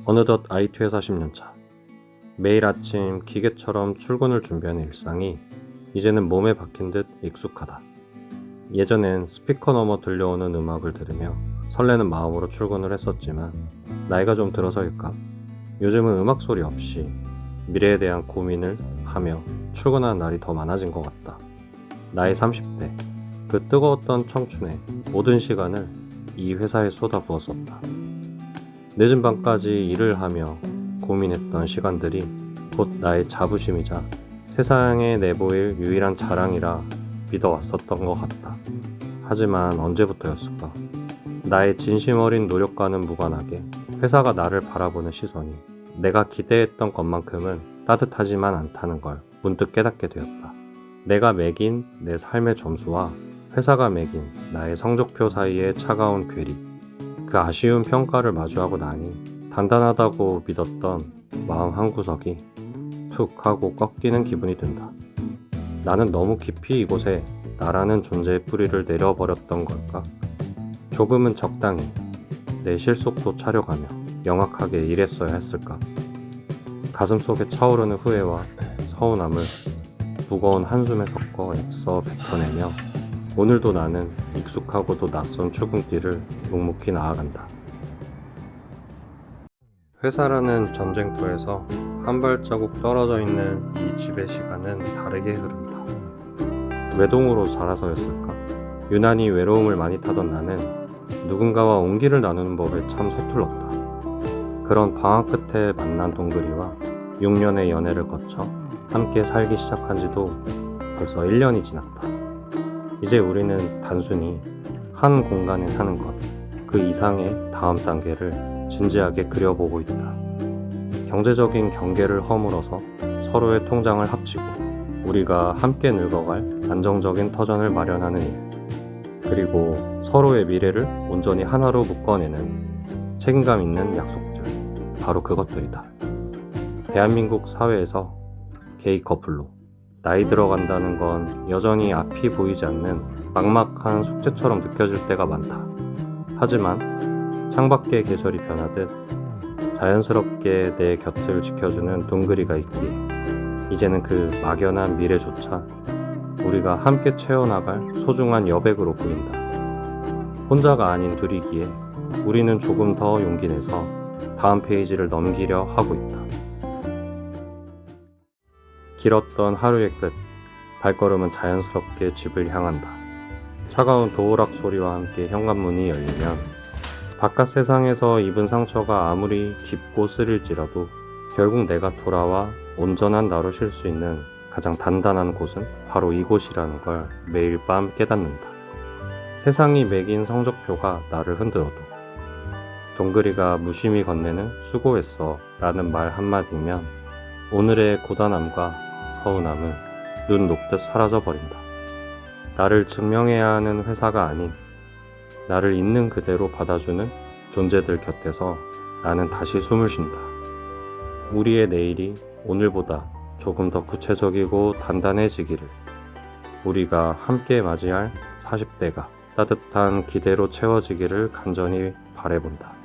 어느덧 IT 회사 10년차. 매일 아침 기계처럼 출근을 준비하는 일상이 이제는 몸에 박힌 듯 익숙하다. 예전엔 스피커 너머 들려오는 음악을 들으며 설레는 마음으로 출근을 했었지만 나이가 좀 들어서일까? 요즘은 음악 소리 없이 미래에 대한 고민을 하며 출근하는 날이 더 많아진 것 같다. 나의 30대, 그 뜨거웠던 청춘의 모든 시간을 이 회사에 쏟아부었었다. 늦은 밤까지 일을 하며 고민했던 시간들이 곧 나의 자부심이자 세상에 내보일 유일한 자랑이라 믿어왔었던 것 같다. 하지만 언제부터였을까? 나의 진심 어린 노력과는 무관하게 회사가 나를 바라보는 시선이 내가 기대했던 것만큼은 따뜻하지만 않다는 걸 문득 깨닫게 되었다. 내가 매긴 내 삶의 점수와 회사가 매긴 나의 성적표 사이의 차가운 괴리. 그 아쉬운 평가를 마주하고 나니 단단하다고 믿었던 마음 한구석이 툭 하고 꺾이는 기분이 든다. 나는 너무 깊이 이곳에 나라는 존재의 뿌리를 내려버렸던 걸까? 조금은 적당히 내 실속도 차려가며 영악하게 일했어야 했을까? 가슴속에 차오르는 후회와 서운함을 무거운 한숨에 섞어 애써 뱉어내며 오늘도 나는 익숙하고도 낯선 출근길을 묵묵히 나아간다. 회사라는 전쟁터에서 한 발자국 떨어져 있는 이 집의 시간은 다르게 흐른다. 외동으로 자라서였을까? 유난히 외로움을 많이 타던 나는 누군가와 온기를 나누는 법에 참 서툴렀다. 그런 방학 끝에 만난 동그리와 6년의 연애를 거쳐 함께 살기 시작한 지도 벌써 1년이 지났다. 이제 우리는 단순히 한 공간에 사는 것, 그 이상의 다음 단계를 진지하게 그려보고 있다. 경제적인 경계를 허물어서 서로의 통장을 합치고 우리가 함께 늙어갈 안정적인 터전을 마련하는 일, 그리고 서로의 미래를 온전히 하나로 묶어내는 책임감 있는 약속들, 바로 그것들이다. 대한민국 사회에서 게이 커플로 나이 들어간다는 건 여전히 앞이 보이지 않는 막막한 숙제처럼 느껴질 때가 많다. 하지만 창밖의 계절이 변하듯 자연스럽게 내 곁을 지켜주는 동그리가 있기에 이제는 그 막연한 미래조차 우리가 함께 채워나갈 소중한 여백으로 보인다. 혼자가 아닌 둘이기에 우리는 조금 더 용기 내서 다음 페이지를 넘기려 하고 있다. 길었던 하루의 끝, 발걸음은 자연스럽게 집을 향한다. 차가운 도어락 소리와 함께 현관문이 열리면 바깥 세상에서 입은 상처가 아무리 깊고 쓰릴지라도 결국 내가 돌아와 온전한 나로 쉴 수 있는 가장 단단한 곳은 바로 이곳이라는 걸 매일 밤 깨닫는다. 세상이 매긴 성적표가 나를 흔들어도 동그리가 무심히 건네는 수고했어 라는 말 한마디면 오늘의 고단함과 서운함은 눈 녹듯 사라져버린다. 나를 증명해야 하는 회사가 아닌 나를 있는 그대로 받아주는 존재들 곁에서 나는 다시 숨을 쉰다. 우리의 내일이 오늘보다 조금 더 구체적이고 단단해지기를, 우리가 함께 맞이할 40대가 따뜻한 기대로 채워지기를 간절히 바라본다.